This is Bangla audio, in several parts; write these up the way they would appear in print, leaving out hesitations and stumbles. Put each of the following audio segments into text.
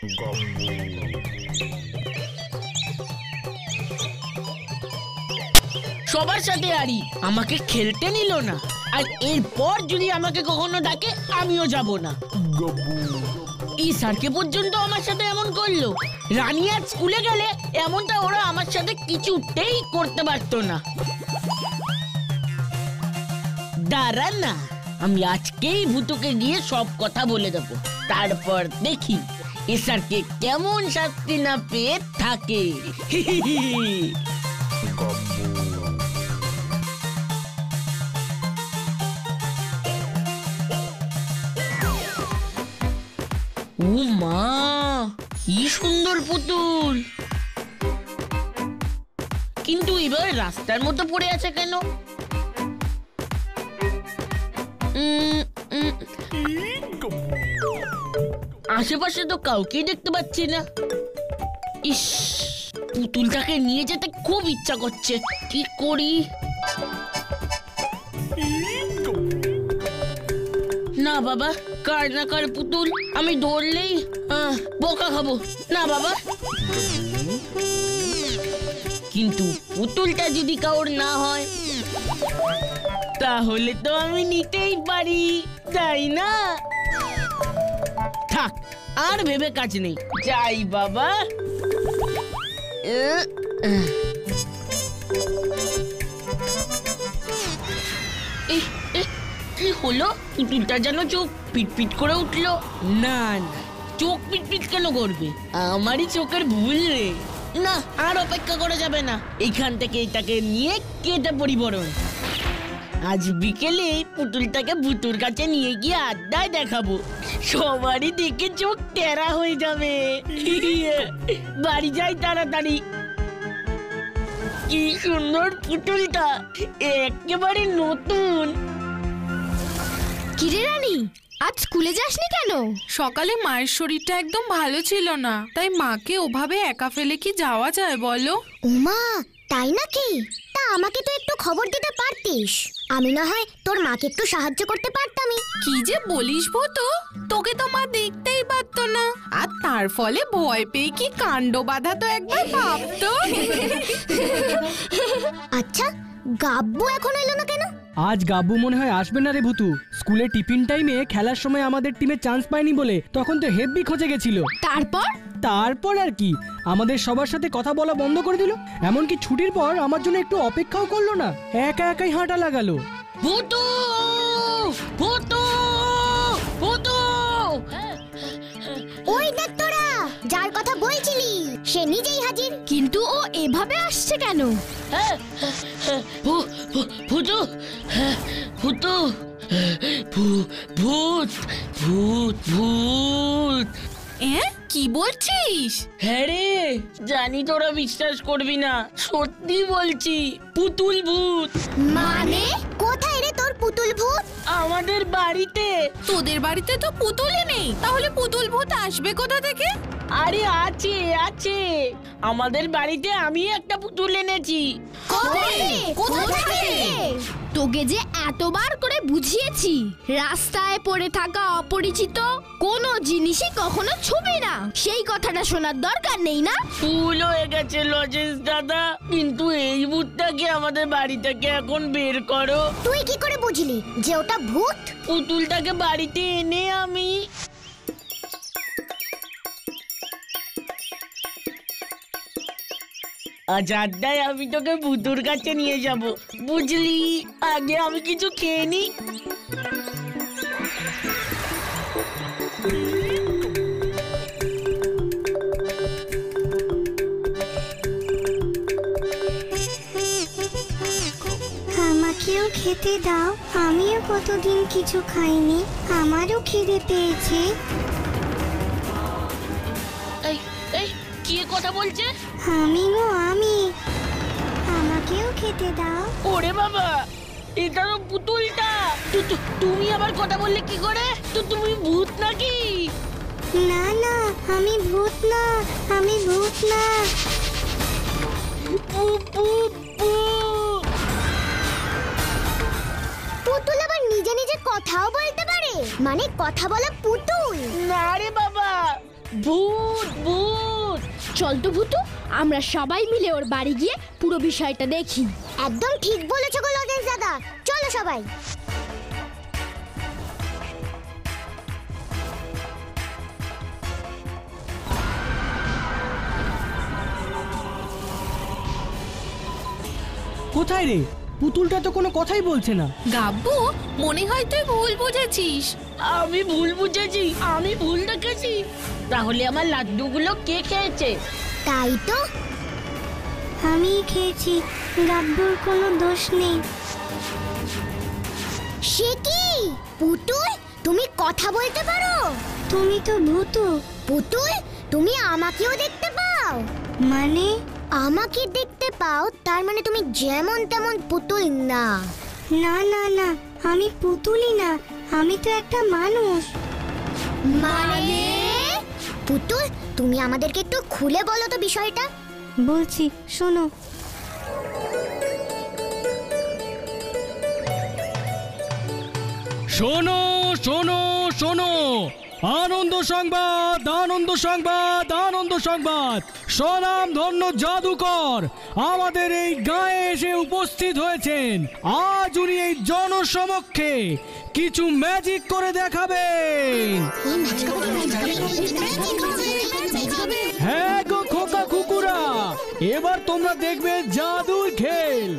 সবার সাথে আরি আমাকে খেলতে নিল না, আর এরপর যদি আমাকে কখনো ডাকে আমিও যাব না। এই স্যারকে পর্যন্ত আমার সাথে এমন করলো। রানী আজ স্কুলে গেলে এমনটা ওরা আমার সাথে কিছুতেই করতে পারতো না। দাঁড়া না, আমি আজকেই ভূতুকে গিয়ে সব কথা বলে দেবো, তারপর দেখি এ স্যারকে কেমন শাস্তি না পেয়ে থাকে। ও মা, কি সুন্দর পুতুল! কিন্তু এবার রাস্তার মতো পড়ে আছে কেন? আশেপাশে তো কাউকেই দেখতে পাচ্ছি না। ইস, পুতুলটাকে নিয়ে যেতে খুব ইচ্ছা করছে, কি করি? না বাবা, কার না কার পুতুল, আমি ধরলেই বোকা খাবো। না বাবা, কিন্তু পুতুলটা যদি কাউর না হয় তাহলে তো আমি নিতেই পারি, তাই না? থাক, আর ভেবে কাজ নেই, যাই বাবা। কি হলো? পুতুলটা যেন চোখ পিটপিট করে উঠলো। না না, চোখ পিটপিট কেন করবে? আমারই চোখের ভুল রে। না, আর অপেক্ষা করা যাবে না, এইখান থেকে এটাকে নিয়ে কেটে পরিবরণ। আজ বিকেলে পুতুলটাকে ভুতুর কাছে নিয়ে গিয়ে আড্ডায় দেখাবো, সবারই দেখে চোখ টেরা হয়ে যাবে। বাড়ি যাই তাড়াতাড়ি। কি সুন্দর পুতুলটা, একেবারে নতুন। কিরে রানী, আজ স্কুলে যাসনি কেন? সকালে মায়ের শরীরটা একদম ভালো ছিল না, তাই মাকে ওভাবে একা ফেলে কি যাওয়া যায় বলো? ওমা, তাই নাকি? তা আমাকে তো একটু খবর দিতে পারতিস, আমি না হয় তোর মাকে একটু সাহায্য করতে পারতামই। কি যে বলিস ভূতু, তোকে তো মা দেখতেই পারতো না, আর তার ফলে ভয় পেয়ে কি কাণ্ড বাঁধা তো একবার ভাবতো। আচ্ছা, গাব্বু এখন এলো না কেন? আজ গাব্বু মনে হয় আসবে না রে ভূতু। স্কুলে টিফিন টাইমে খেলার সময় আমাদের টিমে চান্স পায়নি বলে তখন তো হেব্বি খোঁজে গেছিল। তারপর আর কি, আমাদের সবার সাথে কথা বলা বন্ধ করে দিল, এমনকি ছুটির পর আমার জন্য একটু অপেক্ষাও করলো না, একা একাই হাঁটা লাগালো। ভূতু, ভূতু, ভূতু! ওই দেখ তোরা, যার কথা বলছিলি সে নিজেই হাজির। কিন্তু ও এভাবে আসছে কেন? ভূতু, ভূতু, ভূত, ভূত, ভূত! কি বলছিস? হ্যাঁ রে, জানি তোরা বিশ্বাস করবি না, সত্যি বলছি, পুতুল ভূত। মানে কোথায় রে তোর পুতুল ভূত? আমাদের বাড়িতে। তোদের বাড়িতে তো পুতুলই নেই, তাহলে পুতুল ভূত আসবে কোথা থেকে? আরে আছে আছে, আমাদের বাড়িতে আমি একটা পুতুল এনেছি। তোকে যে এতবার করে বুঝিয়েছি, রাস্তায় পড়ে থাকা অপরিচিত কোনো জিনিসই কখনো ছুবি না, সেই কথাটা শোনার দরকার নেই না? ভুল হয়ে গেছে লজেন্স দাদা, কিন্তু এই ভূতটাকে আমাদের বাড়ি থেকে এখন বের করো। তুই কি করে বুঝলি যে ওটা ভূত? পুতুলটাকে বাড়িতে এনে আমি আজ আড্ডায় আমি তোকে ভূতুর কাছে নিয়ে যাব, বুঝলি? আগে আমি কিছু খেয়ে নি। আমাকেও খেতে দাও, আমিও কতদিন কিছু খাইনি, আমারও খিদে পেয়েছে। কি কথা বলছে? আমি, আমাকেও খেতে দাও। ওরে বাবা, এটা তো পুতুলটা। তুমি আবার কথা বললে কি করে? তুমি ভূত নাকি? না না, আমি ভূত না, আমি ভূত না। পুতুল আবার নিজে নিজে কথাও বলতে পারে? মানে কথা বলা পুতুল? না রে বাবা, ভূত ভূত। চল তো ভূতু, আমরা সবাই মিলে ওর বাড়ি গিয়ে পুরো বিষয়টা দেখি। একদম ঠিক বলেছো গো লজেন্স দাদা, চলো সবাই। কোথায় রে? পুতুলটা তো কোনো কথাই বলছে না। গাব্বু, মনে হয় তুই ভুল বুঝেছিস। আমি ভুল বুঝেছি, আমি ভুল দেখেছি। তাহলে আমার লাড্ডুগুলো কে খেয়েছে? তাই তো, আমি খেয়েছি, গাব্বুর কোনো দোষ নেই। সে কি পুতুল, তুমি কথা বলতে পারো? তুমি তো ভূতু। পুতুল, তুমি আমাকেও দেখতে পাও? মানে আমাকে দেখতে পাও তার মানে তুমি যেমন তেমন পুতুল না। না না না, আমি পুতুলই না, আমি তো একটা মানুষ। মানে পুতুল, তুমি আমাদেরকে একটু খুলে বলো তো বিষয়টা। বলছি, শোনো। শোনো শোনো শোনো, আনন্দ সংবাদ, আনন্দ সংবাদ, আনন্দ সংবাদ। স্বনাম ধন্য জাদুকর আমাদের এই গায়ে এসে উপস্থিত হয়েছেন। আজ উনি এই জনসমক্ষে কিছু ম্যাজিক করে দেখাবেন। হ্যাঁ গো খোকা কুকুরা, এবার তোমরা দেখবে জাদুর খেল।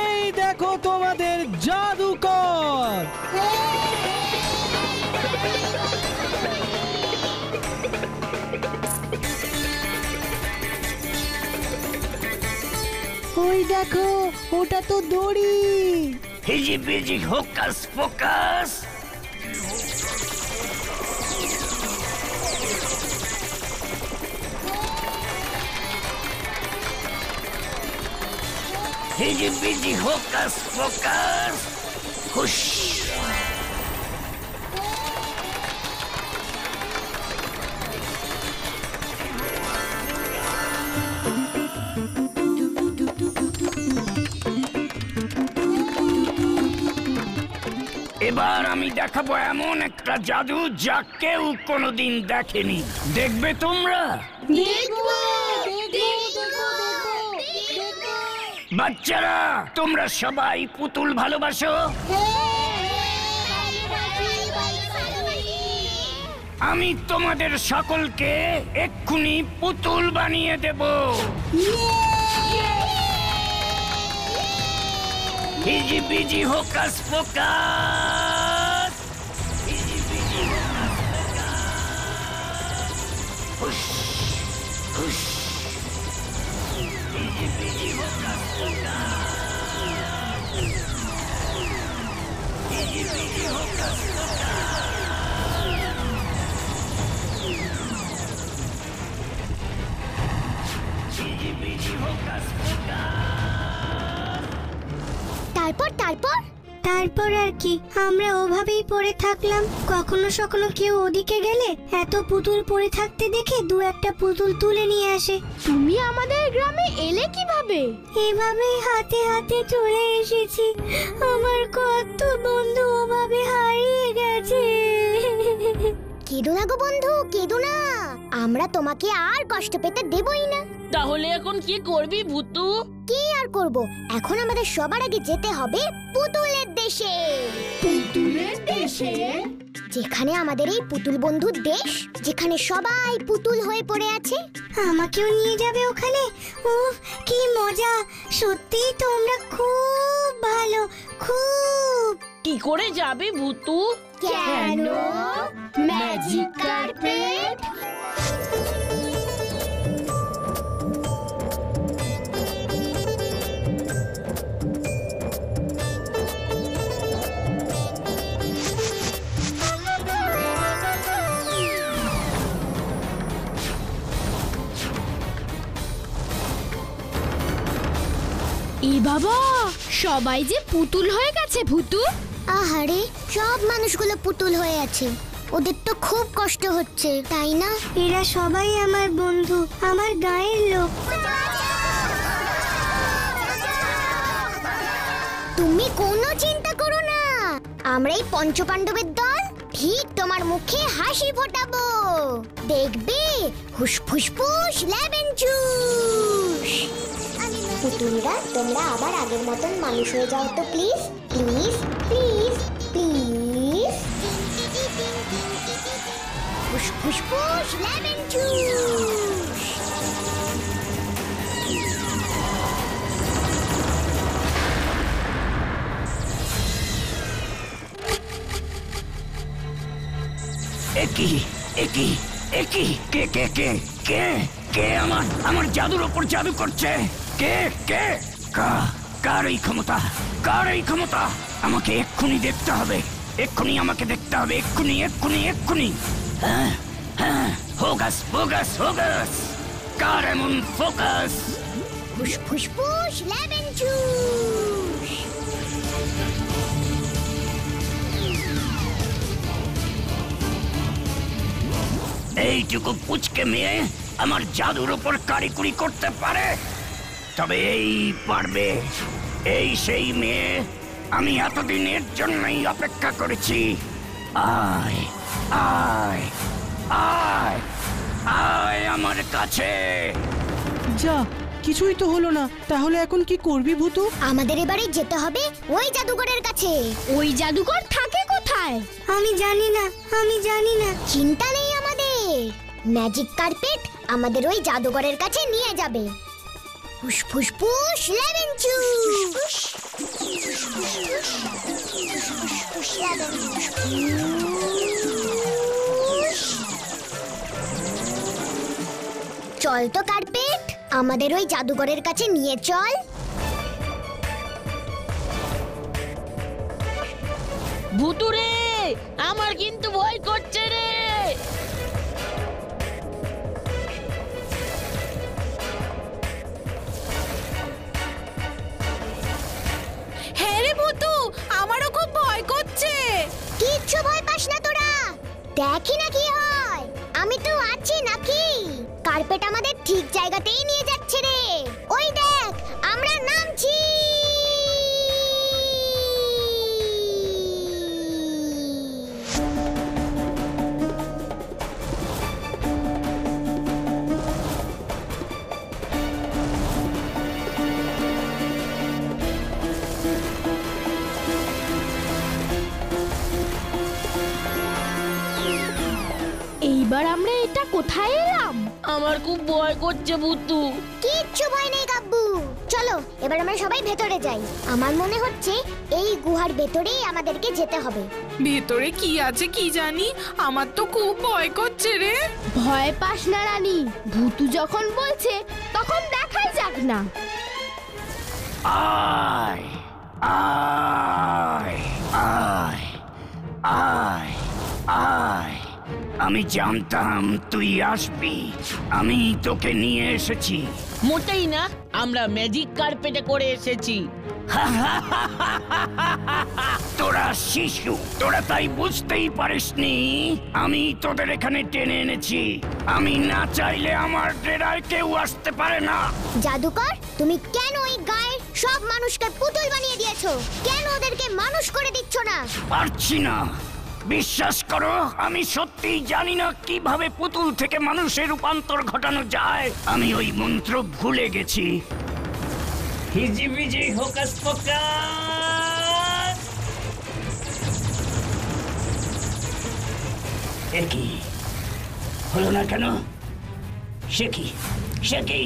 এই দেখো তোমাদের জাদুকর। ওই দেখো, ওটা তো দড়ি। হিজি বিজি হোকাস ফোকাস। হিজি বিজি হোকাস ফোকাস। হুশ। এবার আমি দেখাবো এমন একটা জাদু যা কেউ কোনোদিন দেখেনি। দেখবে তোমরা? বাচ্চারা, তোমরা সবাই পুতুল ভালোবাসো? আমি তোমাদের সকলকে এক্ষুনি পুতুল বানিয়ে দেব। হিজি বিজি হোকাস ফোকাস। হিজি বিজি হোকাস ফোকাস। হুশ হুশ। হিজি বিজি হোকাস ফোকাস। হিজি বিজি হোকাস ফোকাস। হিজি বিজি হোকাস ফোকাস। তারপর তারপর তারপর আর কি, আমরা ওভাবেই পড়ে থাকলাম। কখনো সখনো কেউ ওদিকে গেলে এত পুতুল পড়ে থাকতে দেখে দু একটা পুতুল তুলে নিয়ে আসে। তুমি আমাদের গ্রামে এলে কিভাবে? এভাবেই হাতে হাতে চলে এসেছি। আমার কত বন্ধু ওভাবে হারিয়ে গেছে। কেঁদো না গো বন্ধু, কেঁদো না, আমরা তোমাকে আর কষ্ট পেতে দেবই না। তাহলে এখন কি করবি ভূতু? কি আর করব, এখন আমাদের সবার আগে যেতে হবে পুতুলের দেশে। পুতুলের দেশে? যেখানে আমাদের এই পুতুল বন্ধুর দেশ, যেখানে সবাই পুতুল হয়ে পড়ে আছে। আমাকেও নিয়ে যাবে ওখানে? উফ, কি মজা! সত্যি তোমরা খুব ভালো, খুব। কি করে যাবি ভূতু? কেন? Magic carpet. এ বাবা, সবাই যে পুতুল হয়ে গেছে ভূতু। আহারে, সব মানুষগুলো পুতুল হয়ে আছে, ওদের তো খুব কষ্ট হচ্ছে, তাই না? এরা সবাই আমার বন্ধু, আমার গায়ের লোক। তুমি কোনো চিন্তা করো না, আমরা এই পঞ্চপাণ্ডবের দল ঠিক তোমার মুখে হাসি ফোটাবো। দেখবে হুস ফুসফুস লেবেন চুস। পুতুলরা তোমরা আবার আগের মতন মানুষ হয়ে যাও তো প্লিজ প্লিজ প্লিজ প্লিজ। হুস ফুসফুস লেবেন চুস। একই একই একই কে কে কে কে কে আমার জাদুর ওপর জাদু করছে? কে কে কার এই ক্ষমতা? কার এই ক্ষমতা? আমাকে এক্ষুনি দেখতে হবে, এক্ষুনি আমাকে দেখতে হবে, এক্ষুনি এক্ষুনি এক্ষুনি। হ্যাঁ হ্যাঁ, হোগাস হোগাস হোগাস, কার এমন ফোকাস? হুস ফুসফুস লেবেন চুস। এইটুকু পুচকে মেয়ে আমার জাদুর ওপর কারিকুরি করতে পারে? তবে এই পারবে, এই সেই মেয়ে, আমি এতদিনের জন্যই অপেক্ষা করেছি। আয় আয় আয় আয় আমার কাছে। যা, কিছুই তো হলো না। তাহলে এখন কি করবি ভূতু? আমাদের এবারে যেতে হবে ওই জাদুকরের কাছে। ওই জাদুকর থাকে কোথায়? আমি জানি না, আমি জানি না। চিন্তা নেই আমাদের, ম্যাজিক কার্পেট আমাদের ওই জাদুকরের কাছে নিয়ে যাবে। হুস ফুসফুস লেবেন চুস। চল তো কার্পেট, আমাদের ওই জাদুকরের কাছে নিয়ে চল। ভুতুরে, আমার কিন্তু ভয় করছে রে। হ্যাঁ রে ভূতু, আমারও খুব ভয় করছে। কিচ্ছু ভয় পাস না তোরা, দেখি না কি হয়। আমি তো আছি নাকি। কার্পেট আমাদের ঠিক জায়গাতেই নিয়ে যাচ্ছে রে। ওই দেখ, আমরা নামছি। এইবার আমরা এটা কোথায় এলাম? আমার খুব ভয় করছে ভুতু। কিচ্ছু ভয় নেই গাব্বু, চলো এবার আমরা সবাই ভেতরে যাই। আমার মনে হচ্ছে এই গুহার ভেতরেই আমাদেরকে যেতে হবে। ভেতরে কি আছে কি জানি, আমার তো খুব ভয় করছে রে। ভয় পাস না রানী, ভূতু যখন বলছে তখন দেখাই যাক না। আয় আয় আয় আয় আয়, আমি জানতাম তুই আসবি, আমি তোকে নিয়ে এসেছি। মোটেই না, আমরা ম্যাজিক কার্পেটে করে এসেছি। তোরা শিশু, তোরা তাই বুঝতেই পারিসনি আমি তোদের এখানে টেনে এনেছি। আমি না চাইলে আমার ডেরায় কেউ আসতে পারে না। জাদুকর, তুমি কেন ওই গায়ের সব মানুষকে পুতুল বানিয়ে দিয়েছো? কেন ওদেরকে মানুষ করে দিচ্ছ না? পারছি না, বিশ্বাস করো, আমি সত্যিই জানি না কিভাবে পুতুল থেকে মানুষে রূপান্তর ঘটানো যায়। আমি ওই মন্ত্র ভুলে গেছি। হিজিবিজি হোকাস পোকাস। একই হলো না কেন? সে কি সে কি?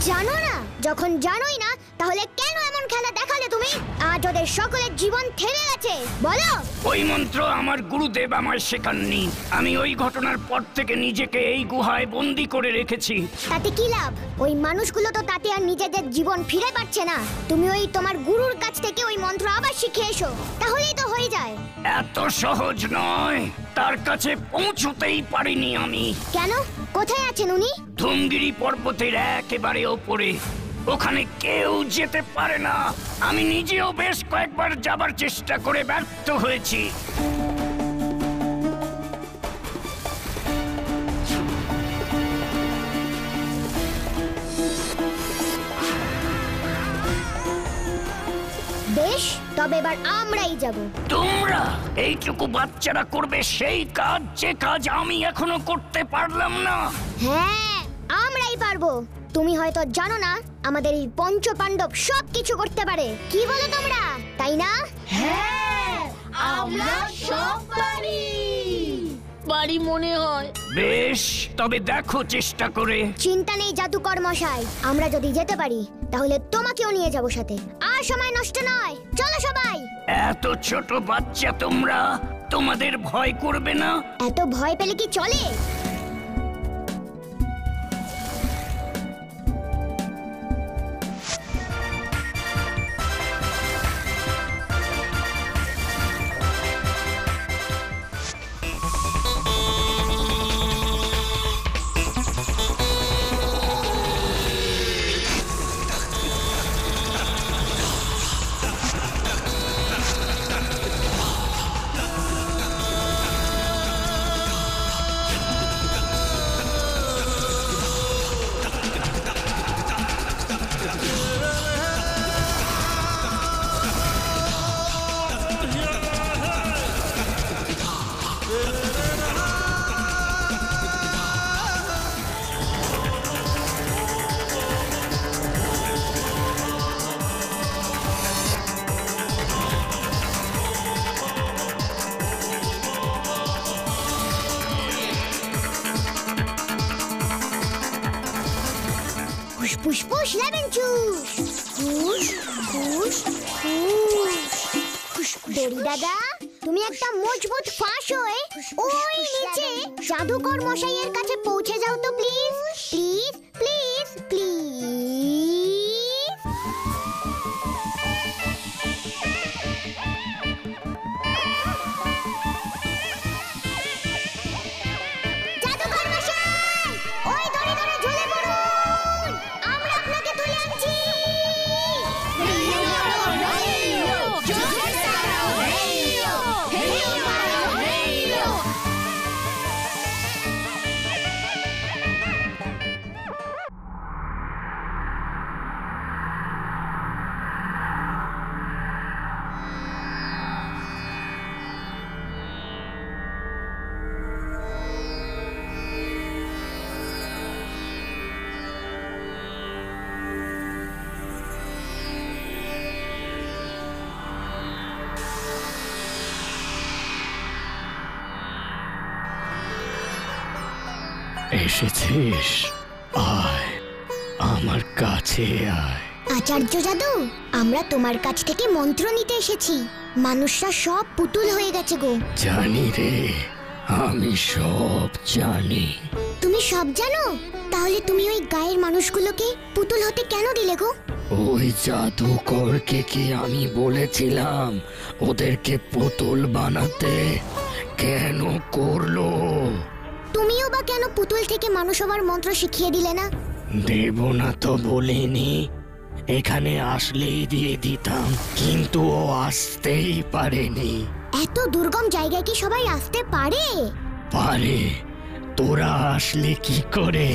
জানো না? যখন জানোই না তাহলে কেন এমন খেলা দেখালে তুমি? আজ ওদের সকলের জীবন থেমে গেছে। বলো। ওই মন্ত্র আমার গুরুদেব আমায় শেখাননি। আমি ওই ঘটনার পর থেকে নিজেকে এই গুহায় বন্দি করে রেখেছি। তাতে কি লাভ? ওই মানুষগুলো তো তাতে আর নিজেদের জীবন ফিরে পাচ্ছে না। তুমি ওই তোমার গুরুর কাছ থেকে ওই মন্ত্র আবার শিখে এসো, তাহলেই তো হয়ে যায়। এত সহজ নয়, তার কাছে পৌঁছতেই পারিনি আমি। কেন? কোথায় আছেন উনি? ধুমগিরি পর্বতের একেবারে ওপরে, ওখানে কেউ যেতে পারে না। আমি নিজেও বেশ কয়েকবার যাবার চেষ্টা করে ব্যর্থ হয়েছি। তবে এবার আমরাই যাব। তোমরা এইটুকু বাচ্চারা করবে সেই কাজ যে কাজ আমি এখনো করতে পারলাম না? হ্যাঁ, আমরাই পারবো। তুমি হয়তো জানো না, আমাদের এই পঞ্চপাণ্ডব সব কিছু করতে পারে। কি বলো তোমরা, তাই না? হ্যাঁ, আমরা সব পারি। বাড়ি মনে হয়। বেশ, তবে দেখো চেষ্টা করে। চিন্তা নেই জাদুকর মশাই, আমরা যদি যেতে পারি তাহলে তোমাকেও নিয়ে যাব সাথে। আর সময় নষ্ট নয়, চলো সবাই। এত ছোট বাচ্চা তোমরা, তোমাদের ভয় করবে না? এত ভয় পেলে কি চলে? ফুসফুস লেমন জুস, ফুস ফুস ফুস। দড়ি দাদা, তুমি একটা মজবুত ফাঁস হয়ে ওই নিচে জাদুকর মশাইয়ের কাছে পৌঁছে যাও তো প্লিজ, প্লিজ প্লিজ প্লিজ। জাদুকর মশাই, ওই দড়ি ধরে ঝুলে পড়ুন, আমরা আপনাকে তুলে আনছি। এসেছিস? আয়, আমার কাছে আয়। আচার্য জাদু, আমরা তোমার কাছ থেকে মন্ত্র নিতে এসেছি। মানুষরা সব পুতুল হয়ে গেছে গো। জানি রে, আমি সব জানি। তুমি সব জানো? তাহলে তুমি ওই গায়ের মানুষগুলোকে পুতুল হতে কেন দিলে গো? ওই জাদুকরকে কি আমি বলেছিলাম ওদেরকে পুতুল বানাতে? কেন করলো? তুমিও বা কেন পুতুল থেকে মানুষ হওয়ার মন্ত্র শিখিয়ে দিলে না? দেব না তো বলিনি, এখানে আসলেই দিয়ে দিতাম, কিন্তু ও আসতেই পারেনি। এত দুর্গম জায়গায় কি সবাই আসতে পারে? পারে, তোরা আসলে কি করে?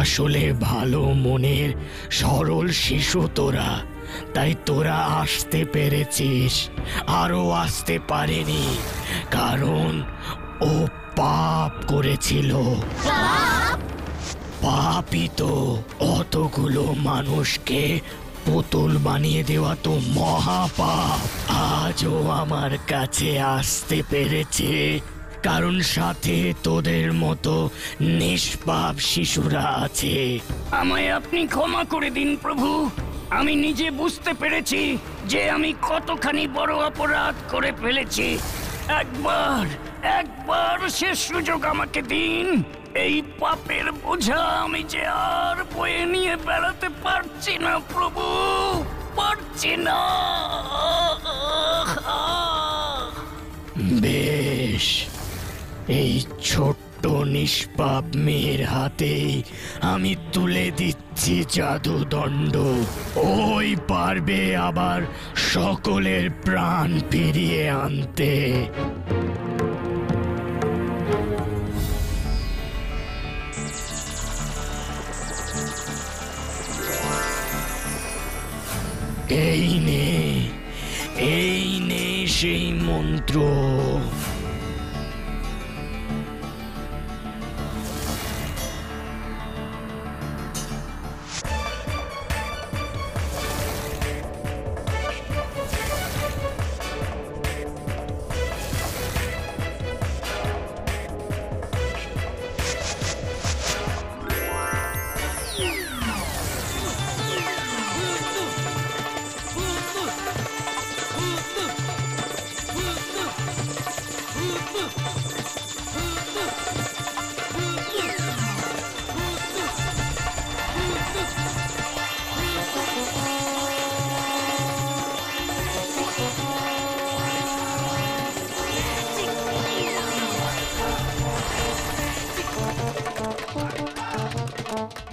আসলে ভালো মনের সরল শিশু তোরা, তাই তোরা আসতে পেরেছিস। আরো আসতে পারেনি কারণ ও পাপ করেছিল। পাপই তো, অতগুলো মানুষকে পুতুল বানিয়ে দেওয়া তো মহাপাপ। আজও আমার কাছে আসতে পেরেছে কারণ সাথে তোদের মতো নিষ্পাপ শিশুরা আছে। আমায় আপনি ক্ষমা করে দিন প্রভু। আমি নিজে বুঝতে পেরেছি যে আমি কতখানি বড় অপরাধ করে ফেলেছি। একবার শেষ সুযোগ আমাকে দিন। এই পাপের বোঝা আমি যে আর বয়ে নিয়ে বেড়াতে পারছি না প্রভু, পারছি না। বেশ, এই ছোট্ট নিষ্পাপ মেয়ের হাতেই আমি তুলে দিচ্ছি জাদুদণ্ড। ওই পারবে আবার সকলের প্রাণ ফিরিয়ে আনতে। এই নে, এই নে সেই মন্ত্র।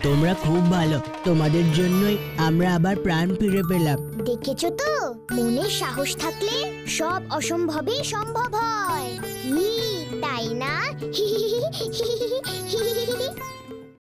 তোমরা খুব ভালো, তোমাদের জন্যই আমরা আবার প্রাণ ফিরে পেলাম। দেখেছো তো, মনে সাহস থাকলে সব অসম্ভবই সম্ভব হয়। তাই না?